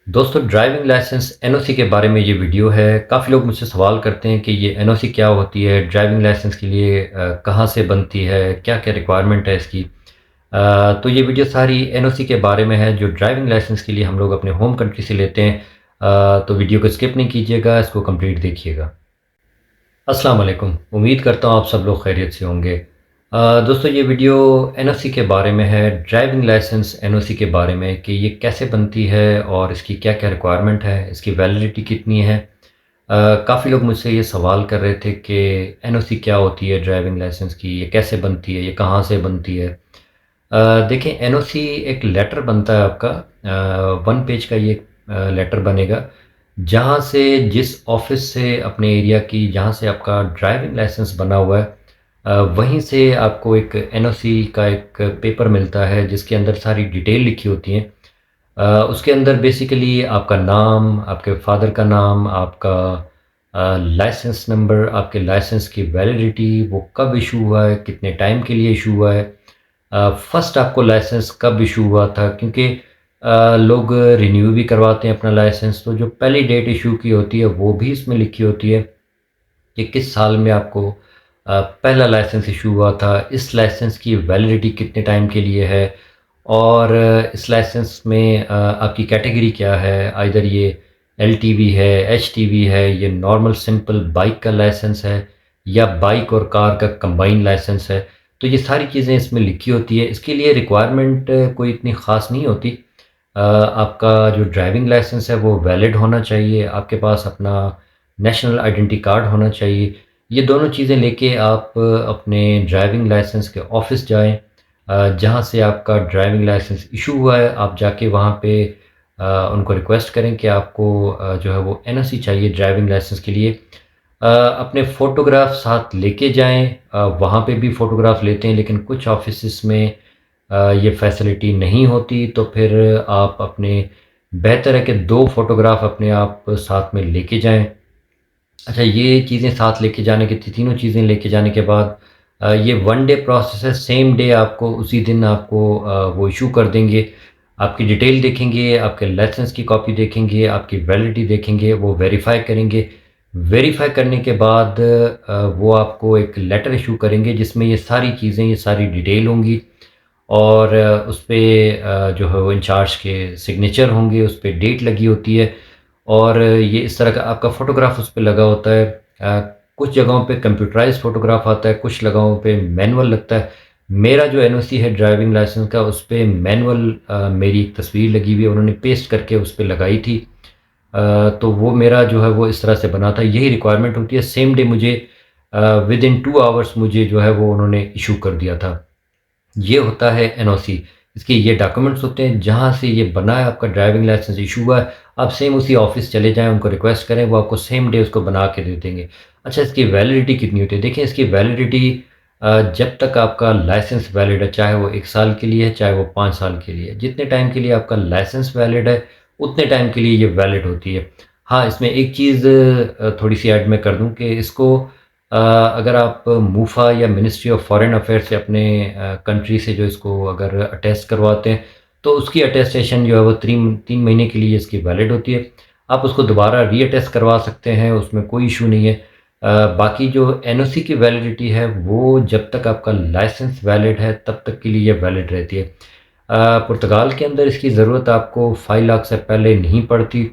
दोस्तों driving licence NOC के बारे में ये वीडियो है। काफ़ी लोग मुझसे सवाल करते हैं कि ये एनओसी क्या होती है, ड्राइविंग लाइसेंस के लिए कहाँ से बनती है, क्या-क्या रिक्वायरमेंट है इसकी। तो ये वीडियो सारी एनओसी के बारे में है जो ड्राइविंग लाइसेंस के लिए हम लोग अपने होम कंट्री से लेते हैं। तो वीडियो को स्किप नहीं कीजिएगा, इसको कंप्लीट देखिएगा। अस्सलाम वालेकुम। उम्मीद करता हूँ आप सब लोग खैरियत से होंगे। दोस्तों ये वीडियो एनओसी के बारे में है, ड्राइविंग लाइसेंस एनओसी के बारे में कि ये कैसे बनती है और इसकी क्या-क्या रिक्वायरमेंट है, इसकी वैलिडिटी कितनी है। काफ़ी लोग मुझसे ये सवाल कर रहे थे कि एनओसी क्या होती है ड्राइविंग लाइसेंस की, ये कैसे बनती है, ये कहाँ से बनती है। देखें एनओसी एक लेटर बनता है आपका, 1 पेज का ये लेटर बनेगा, जहाँ से जिस ऑफ़िस से अपने एरिया की जहाँ से आपका ड्राइविंग लाइसेंस बना हुआ है, वहीं से आपको एक एनओसी का एक पेपर मिलता है जिसके अंदर सारी डिटेल लिखी होती हैं। उसके अंदर बेसिकली आपका नाम, आपके फ़ादर का नाम, आपका लाइसेंस नंबर, आपके लाइसेंस की वैलिडिटी, वो कब इशू हुआ है, कितने टाइम के लिए इशू हुआ है, फ़र्स्ट आपको लाइसेंस कब इशू हुआ था, क्योंकि लोग रिन्यू भी करवाते हैं अपना लाइसेंस, तो जो पहली डेट इशू की होती है वो भी इसमें लिखी होती है कि किस साल में आपको पहला लाइसेंस इशू हुआ था, इस लाइसेंस की वैलिडिटी कितने टाइम के लिए है और इस लाइसेंस में आपकी कैटेगरी क्या है, आइदर ये एलटीवी है, एचटीवी है, ये नॉर्मल सिंपल बाइक का लाइसेंस है या बाइक और कार का कंबाइन लाइसेंस है। तो ये सारी चीज़ें इसमें लिखी होती है। इसके लिए रिक्वायरमेंट कोई इतनी ख़ास नहीं होती। आपका जो ड्राइविंग लाइसेंस है वो वैलिड होना चाहिए, आपके पास अपना नेशनल आइडेंटिटी कार्ड होना चाहिए। ये दोनों चीज़ें लेके आप अपने ड्राइविंग लाइसेंस के ऑफ़िस जाएँ, जहाँ से आपका ड्राइविंग लाइसेंस इशू हुआ है, आप जाके वहाँ पे उनको रिक्वेस्ट करें कि आपको जो है वो एनओसी चाहिए ड्राइविंग लाइसेंस के लिए। अपने फ़ोटोग्राफ साथ लेके जाएँ, वहाँ पे भी फ़ोटोग्राफ लेते हैं लेकिन कुछ ऑफ़िसेस में ये फैसिलिटी नहीं होती, तो फिर आप अपने बेहतर है कि 2 फ़ोटोग्राफ अपने आप साथ में लेके जाएँ। अच्छा, ये चीज़ें साथ लेके जाने के तीनों चीज़ें लेके जाने के बाद ये 1 डे प्रोसेस है, सेम डे आपको उसी दिन आपको वो इश्यू कर देंगे। आपकी डिटेल देखेंगे, आपके लाइसेंस की कॉपी देखेंगे, आपकी वैलिडिटी देखेंगे, वो वेरीफ़ाई करेंगे। वेरीफ़ाई करने के बाद वो आपको एक लेटर इश्यू करेंगे जिसमें ये सारी चीज़ें, ये सारी डिटेल होंगी और उसपे जो है वो इंचार्ज के सिग्नेचर होंगे, उसपे डेट लगी होती है और ये इस तरह का आपका फ़ोटोग्राफ उस पे लगा होता है। कुछ जगहों पे कंप्यूटराइज़्ड फ़ोटोग्राफ आता है, कुछ जगहों पे मैनुअल लगता है। मेरा जो एनओसी है ड्राइविंग लाइसेंस का, उस पे मैनुअल मेरी एक तस्वीर लगी हुई है, उन्होंने पेस्ट करके उस पे लगाई थी। तो वो मेरा जो है वो इस तरह से बना था। यही रिक्वायरमेंट होती है, सेम डे मुझे विदिन 2 आवर्स मुझे जो है वो उन्होंने इश्यू कर दिया था। ये होता है एनओसी। इसके ये डॉक्यूमेंट्स होते हैं, जहाँ से ये बना है आपका ड्राइविंग लाइसेंस इशू हुआ है, आप सेम उसी ऑफ़िस चले जाएँ, उनको रिक्वेस्ट करें, वो आपको सेम डे उसको बना के दे देंगे। अच्छा, इसकी वैलिडिटी कितनी होती है? देखिए इसकी वैलिडिटी जब तक आपका लाइसेंस वैलिड है, चाहे वो 1 साल के लिए है, चाहे वो 5 साल के लिए है। जितने टाइम के लिए आपका लाइसेंस वैलिड है, उतने टाइम के लिए ये वैलिड होती है। हाँ, इसमें एक चीज़ थोड़ी-सी ऐड मैं कर दूँ कि इसको अगर आप मूफा या मिनिस्ट्री ऑफ फॉरेन अफेयर्स से अपने कंट्री से जो इसको अगर अटेस्ट करवाते हैं, तो उसकी अटेस्टेशन जो है वो 3 महीने के लिए इसकी वैलिड होती है। आप उसको दोबारा रीअटेस्ट करवा सकते हैं, उसमें कोई इशू नहीं है। बाकी जो एनओसी की वैलिडिटी है, वो जब तक आपका लाइसेंस वैलिड है, तब तक के लिए ये वैलिड रहती है। पुर्तगाल के अंदर इसकी ज़रूरत आपको 5 लाख से पहले नहीं पड़ती।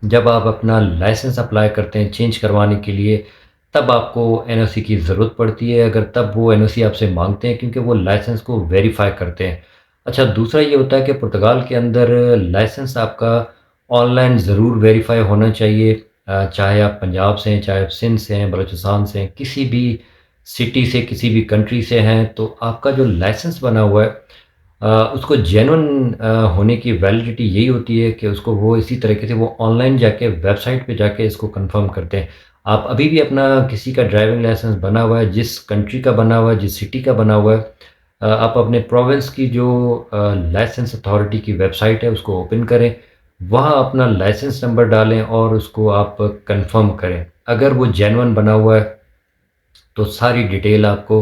जब आप अपना लाइसेंस अप्लाई करते हैं चेंज करवाने के लिए, तब आपको एनओसी की ज़रूरत पड़ती है, अगर तब वो एनओसी आपसे माँगते हैं क्योंकि वो लाइसेंस को वेरीफ़ाई करते हैं। अच्छा, दूसरा ये होता है कि पुर्तगाल के अंदर लाइसेंस आपका ऑनलाइन ज़रूर वेरीफ़ाई होना चाहिए। चाहे आप पंजाब से हैं, चाहे आप सिंध से हैं, बलूचिस्तान से हैं, किसी भी सिटी से, किसी भी कंट्री से हैं, तो आपका जो लाइसेंस बना हुआ है उसको जेन्युइन होने की वैलिडिटी यही होती है कि उसको वो इसी तरीके से वो ऑनलाइन जाके वेबसाइट पे जाके इसको कंफर्म करते हैं। आप अभी भी अपना किसी का ड्राइविंग लाइसेंस बना हुआ है, जिस कंट्री का बना हुआ है, जिस सिटी का बना हुआ है, आप अपने प्रोविंस की जो लाइसेंस अथॉरिटी की वेबसाइट है उसको ओपन करें, वहाँ अपना लाइसेंस नंबर डालें और उसको आप कंफर्म करें। अगर वो जेन्युइन बना हुआ है तो सारी डिटेल आपको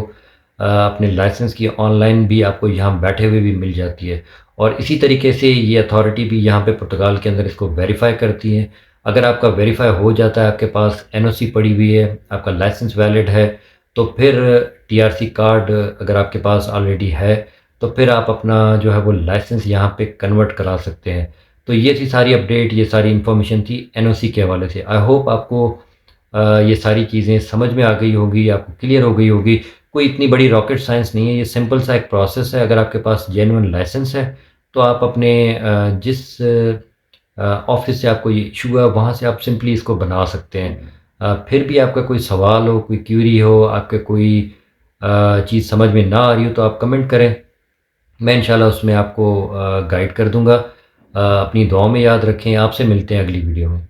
अपने लाइसेंस की ऑनलाइन भी आपको यहाँ बैठे हुए भी मिल जाती है। और इसी तरीके से ये अथॉरिटी भी यहाँ पे पुर्तगाल के अंदर इसको वेरीफ़ाई करती है। अगर आपका वेरीफ़ाई हो जाता है, आपके पास एनओसी पड़ी हुई है, आपका लाइसेंस वैलिड है, तो फिर टीआरसी कार्ड अगर आपके पास ऑलरेडी है, तो फिर आप अपना जो है वो लाइसेंस यहाँ पे कन्वर्ट करा सकते हैं। तो ये थी सारी अपडेट, ये सारी इन्फॉर्मेशन थी एनओसी के हवाले से। आई होप आपको ये सारी चीज़ें समझ में आ गई होगी, आपको क्लियर हो गई होगी। कोई इतनी बड़ी रॉकेट साइंस नहीं है, ये सिंपल सा एक प्रोसेस है। अगर आपके पास जेन्युइन लाइसेंस है, तो आप अपने जिस ऑफ़िस से आपको ये इशू है, वहाँ से आप सिंपली इसको बना सकते हैं। फिर भी आपका कोई सवाल हो, कोई क्वेरी हो, आपके कोई चीज़ समझ में ना आ रही हो, तो आप कमेंट करें। मैं इंशाल्लाह उसमें आपको गाइड कर दूँगा। अपनी दुआओं में याद रखें। आपसे मिलते हैं अगली वीडियो में।